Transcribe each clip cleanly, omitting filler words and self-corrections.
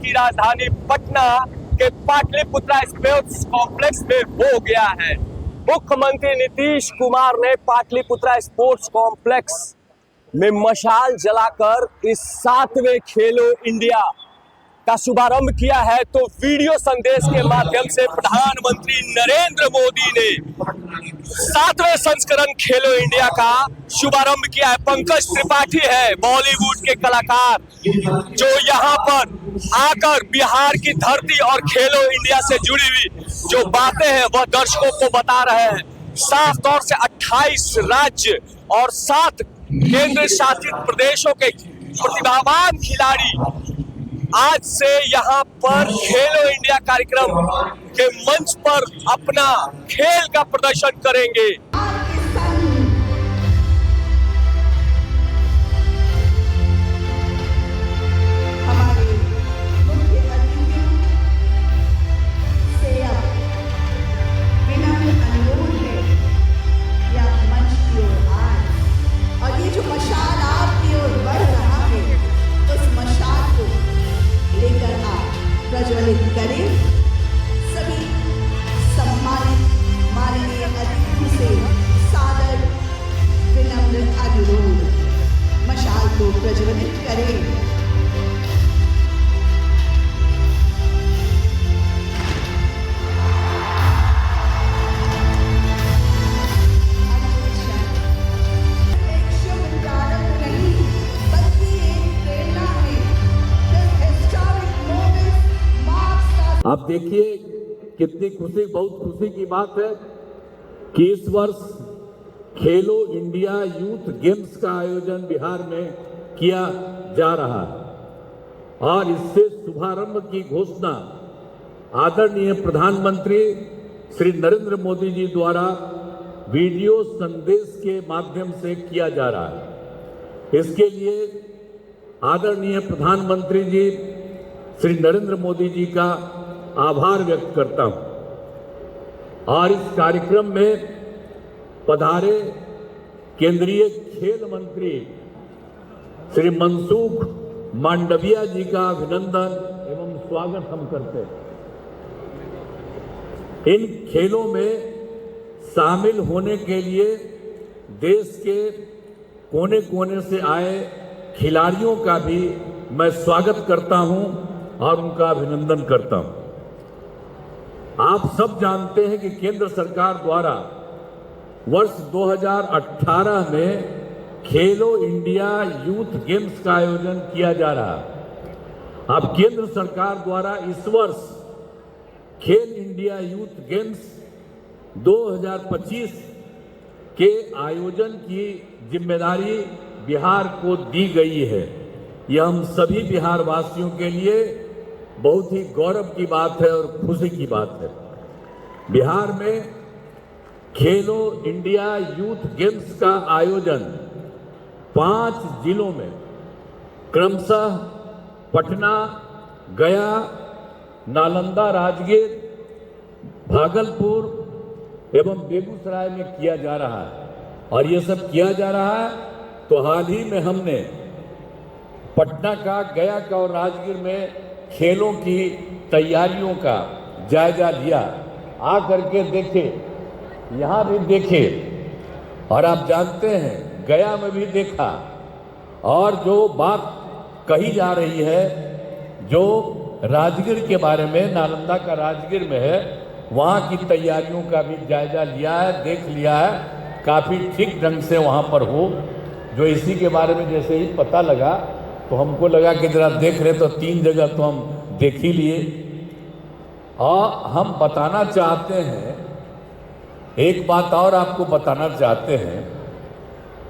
की राजधानी पटना के पाटलिपुत्रा स्पोर्ट्स कॉम्प्लेक्स में हो गया है। मुख्यमंत्री नीतीश कुमार ने पाटलिपुत्रा स्पोर्ट्स कॉम्प्लेक्स में मशाल जलाकर इस 7वें खेलो इंडिया का शुभारंभ किया है। तो वीडियो संदेश के माध्यम से प्रधानमंत्री नरेंद्र मोदी ने 7वें संस्करण खेलो इंडिया का शुभारंभ किया है। पंकज त्रिपाठी है बॉलीवुड के कलाकार जो यहाँ पर आकर बिहार की धरती और खेलो इंडिया से जुड़ी हुई जो बातें हैं वह दर्शकों को बता रहे हैं। साफ तौर से 28 राज्य और 7 केंद्र शासित प्रदेशों के प्रतिभावान खिलाड़ी आज से यहाँ पर खेलो इंडिया कार्यक्रम के मंच पर अपना खेल का प्रदर्शन करेंगे। प्रज्वलित करें। सभी सम्मानित माननीय अतिथियों से सादर विनम्र अनुरोध, मशाल को प्रज्वलित करें। आप देखिए कितनी खुशी, बहुत खुशी की बात है कि इस वर्ष खेलो इंडिया यूथ गेम्स का आयोजन बिहार में किया जा रहा है और इससे शुभारंभ की घोषणा आदरणीय प्रधानमंत्री श्री नरेंद्र मोदी जी द्वारा वीडियो संदेश के माध्यम से किया जा रहा है। इसके लिए आदरणीय प्रधानमंत्री जी श्री नरेंद्र मोदी जी का आभार व्यक्त करता हूं और इस कार्यक्रम में पधारे केंद्रीय खेल मंत्री श्री मनसुख मांडविया जी का अभिनंदन एवं स्वागत हम करते हैं। इन खेलों में शामिल होने के लिए देश के कोने कोने से आए खिलाड़ियों का भी मैं स्वागत करता हूं और उनका अभिनंदन करता हूं। आप सब जानते हैं कि केंद्र सरकार द्वारा वर्ष 2018 में खेलो इंडिया यूथ गेम्स का आयोजन किया जा रहा है। अब केंद्र सरकार द्वारा इस वर्ष खेल इंडिया यूथ गेम्स 2025 के आयोजन की जिम्मेदारी बिहार को दी गई है। यह हम सभी बिहार वासियों के लिए बहुत ही गौरव की बात है और खुशी की बात है। बिहार में खेलो इंडिया यूथ गेम्स का आयोजन 5 जिलों में क्रमशः पटना, गया, नालंदा, राजगीर, भागलपुर एवं बेगूसराय में किया जा रहा है और ये सब किया जा रहा है तो हाल ही में हमने पटना का, गया का और राजगीर में खेलों की तैयारियों का जायजा लिया। आ करके देखे, यहाँ भी देखे और आप जानते हैं गया में भी देखा और जो बात कही जा रही है जो राजगीर के बारे में, नालंदा का राजगीर में है, वहाँ की तैयारियों का भी जायजा लिया है, देख लिया है। काफ़ी ठीक ढंग से वहाँ पर हो जो इसी के बारे में जैसे ही पता लगा तो हमको लगा कि जरा देख रहे तो 3 जगह तो हम देख ही लिए। और हम बताना चाहते हैं, एक बात और आपको बताना चाहते हैं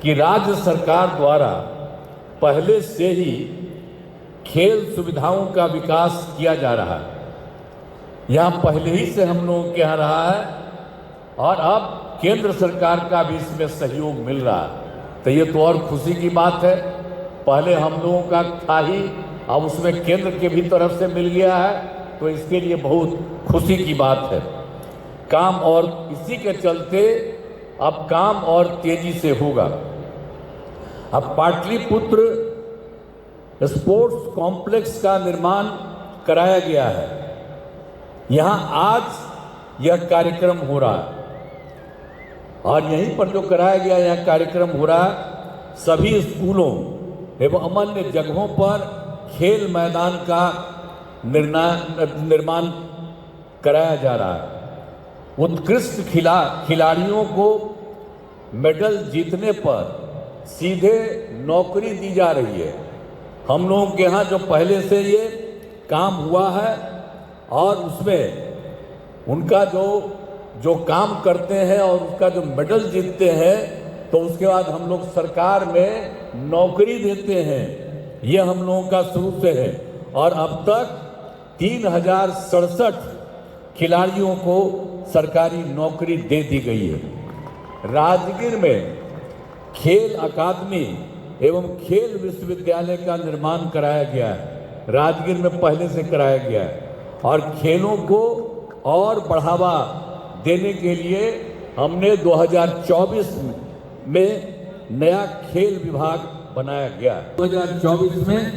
कि राज्य सरकार द्वारा पहले से ही खेल सुविधाओं का विकास किया जा रहा है। यहाँ पहले ही से हम लोगों के यहाँ रहा है और अब केंद्र सरकार का भी इसमें सहयोग मिल रहा है तो ये तो और खुशी की बात है। पहले हम लोगों का था ही, अब उसमें केंद्र के भी तरफ से मिल गया है तो इसके लिए बहुत खुशी की बात है। काम और इसी के चलते अब काम और तेजी से होगा। अब पाटलिपुत्र स्पोर्ट्स कॉम्प्लेक्स का निर्माण कराया गया है। यहाँ आज यह कार्यक्रम हो रहा है और यहीं पर जो कराया गया यह कार्यक्रम हो रहा है, सभी स्कूलों एवं अन्य जगहों पर खेल मैदान का निर्माण कराया जा रहा है। उत्कृष्ट खिलाड़ियों को मेडल जीतने पर सीधे नौकरी दी जा रही है। हम लोगों के यहाँ जो पहले से ये काम हुआ है और उसमें उनका जो काम करते हैं और उसका जो मेडल जीतते हैं तो उसके बाद हम लोग सरकार में नौकरी देते हैं। ये हम लोगों का शुरू से है और अब तक 3067 खिलाड़ियों को सरकारी नौकरी दे दी गई है। राजगीर में खेल अकादमी एवं खेल विश्वविद्यालय का निर्माण कराया गया है। राजगीर में पहले से कराया गया है और खेलों को और बढ़ावा देने के लिए हमने 2024 में नया खेल विभाग बनाया गया। 2024 में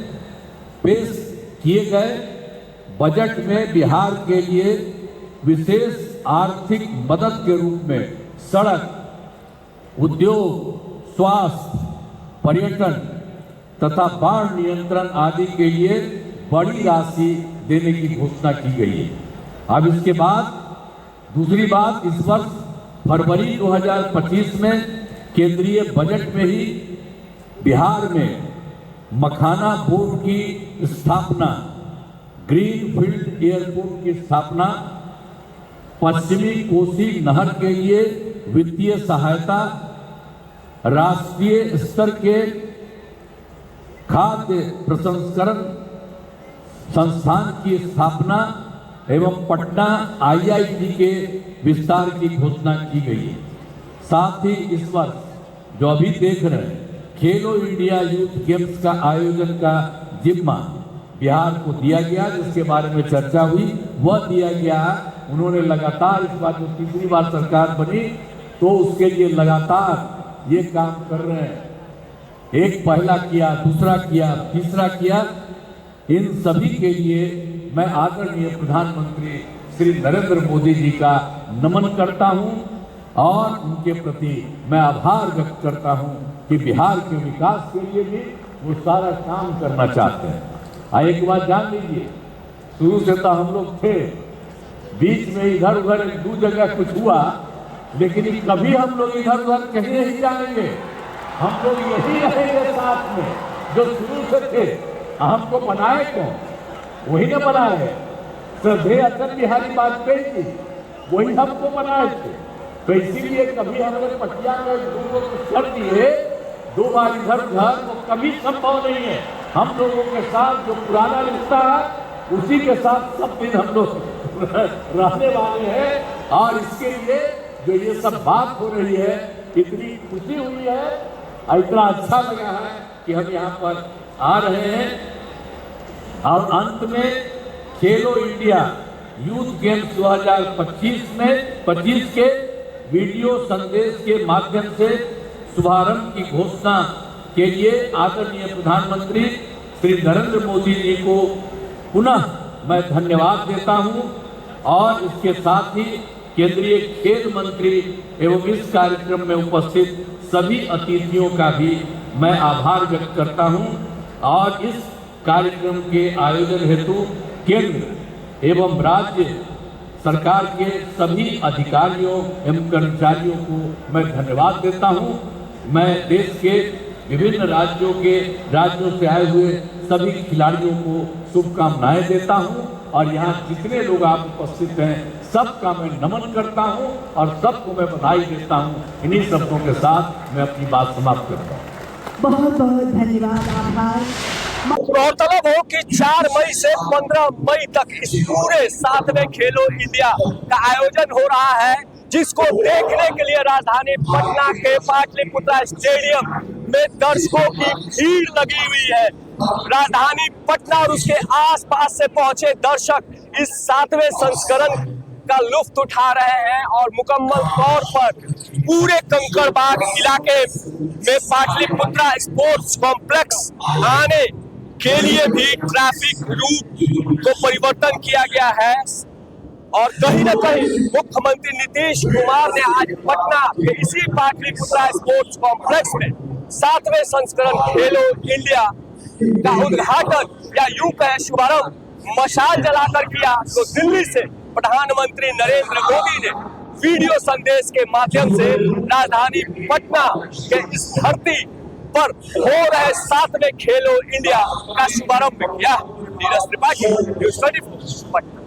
पेश किए गए बजट में बिहार के लिए विशेष आर्थिक मदद के रूप में सड़क, उद्योग, स्वास्थ्य, पर्यटन तथा बाढ़ नियंत्रण आदि के लिए बड़ी राशि देने की घोषणा की गई है। अब इसके बाद दूसरी बात, इस वर्ष फरवरी 2025 में केंद्रीय बजट में ही बिहार में मखाना बोर्ड की स्थापना, ग्रीनफील्ड एयरपोर्ट की स्थापना, पश्चिमी कोसी नहर के लिए वित्तीय सहायता, राष्ट्रीय स्तर के खाद्य प्रसंस्करण संस्थान की स्थापना एवं पटना IIT के विस्तार की घोषणा की गई है। साथ ही इस वर्ष जो अभी देख रहे हैं खेलो इंडिया यूथ गेम्स का आयोजन का जिम्मा बिहार को दिया गया, जिसके बारे में चर्चा हुई, वह दिया गया। उन्होंने लगातार इस बार जो तीसरी बार सरकार बनी तो उसके लिए लगातार ये काम कर रहे हैं। एक पहला किया, दूसरा किया, तीसरा किया। इन सभी के लिए मैं आदरणीय प्रधानमंत्री श्री नरेंद्र मोदी जी का नमन करता हूं और उनके प्रति मैं आभार व्यक्त करता हूं कि बिहार के विकास के लिए भी वो सारा काम करना चाहते हैं। एक बात जान लीजिए, शुरू से तो हम लोग थे, बीच में इधर उधर दो जगह कुछ हुआ, लेकिन कभी हम लोग इधर उधर कहीं नहीं जाएंगे। हम लोग यही रहेंगे साथ में, जो शुरू से थे। हमको बनाए कौन? वही न बनाए, श्रद्धेय अटल बिहारी वाजपेयी जी, वही हमको बनाए थे। तो इसीलिए कभी हमने पटिया में दो कर दिए, 2 बार इधर उधर, वो कभी संभव नहीं है। हम लोगों के साथ जो पुराना रिश्ता है उसी के साथ सब दिन हम लोग रहने वाले हैं। और इसके लिए जो ये सब बात हो रही है, इतनी खुशी हुई है, इतना अच्छा लगा है कि हम यहाँ पर आ रहे हैं। और अंत में खेलो इंडिया यूथ गेम्स 2025 के वीडियो संदेश के माध्यम से शुभारंभ की घोषणा के लिए आदरणीय प्रधानमंत्री श्री नरेंद्र मोदी जी को पुनः मैं धन्यवाद देता हूं और इसके साथ ही केंद्रीय खेल मंत्री एवं इस कार्यक्रम में उपस्थित सभी अतिथियों का भी मैं आभार व्यक्त करता हूं और इस कार्यक्रम के आयोजन हेतु केंद्र एवं राज्य सरकार के सभी अधिकारियों एवं कर्मचारियों को मैं धन्यवाद देता हूं। मैं देश के विभिन्न राज्यों से आए हुए सभी खिलाड़ियों को शुभकामनाएं देता हूं और यहाँ जितने लोग आप उपस्थित हैं सबका मैं नमन करता हूं और सबको मैं बधाई देता हूं। इन्हीं शब्दों के साथ मैं अपनी बात समाप्त करता हूं। बहुत बहुत धन्यवाद, आभार। गौरतलब हो कि 4 मई से 15 मई तक इस पूरे 7वें खेलो इंडिया का आयोजन हो रहा है, जिसको देखने के लिए राजधानी पटना के पाटलिपुत्रा स्टेडियम में दर्शकों की भीड़ लगी हुई है। राजधानी पटना और उसके आसपास से पहुंचे दर्शक इस 7वें संस्करण का लुत्फ उठा रहे हैं और मुकम्मल तौर पर पूरे कंकड़बाग इलाके में पाटलिपुत्रा स्पोर्ट्स कॉम्प्लेक्स आने के लिए भी ट्रैफिक रूट को परिवर्तन किया गया है। और कहीं ना कहीं मुख्यमंत्री नीतीश कुमार ने आज पटना के इसी पाटलिपुत्रा स्पोर्ट्स कॉम्प्लेक्स में 7वें संस्करण खेलो इंडिया का उद्घाटन या यूं कहे शुभारंभ मशाल जलाकर किया। तो दिल्ली से प्रधानमंत्री नरेंद्र मोदी ने वीडियो संदेश के माध्यम से राजधानी पटना के इस धरती पर हो रहे 7वें खेलो इंडिया का शुभारंभ किया। नीरज त्रिपाठी, न्यूज़ 24 पटना।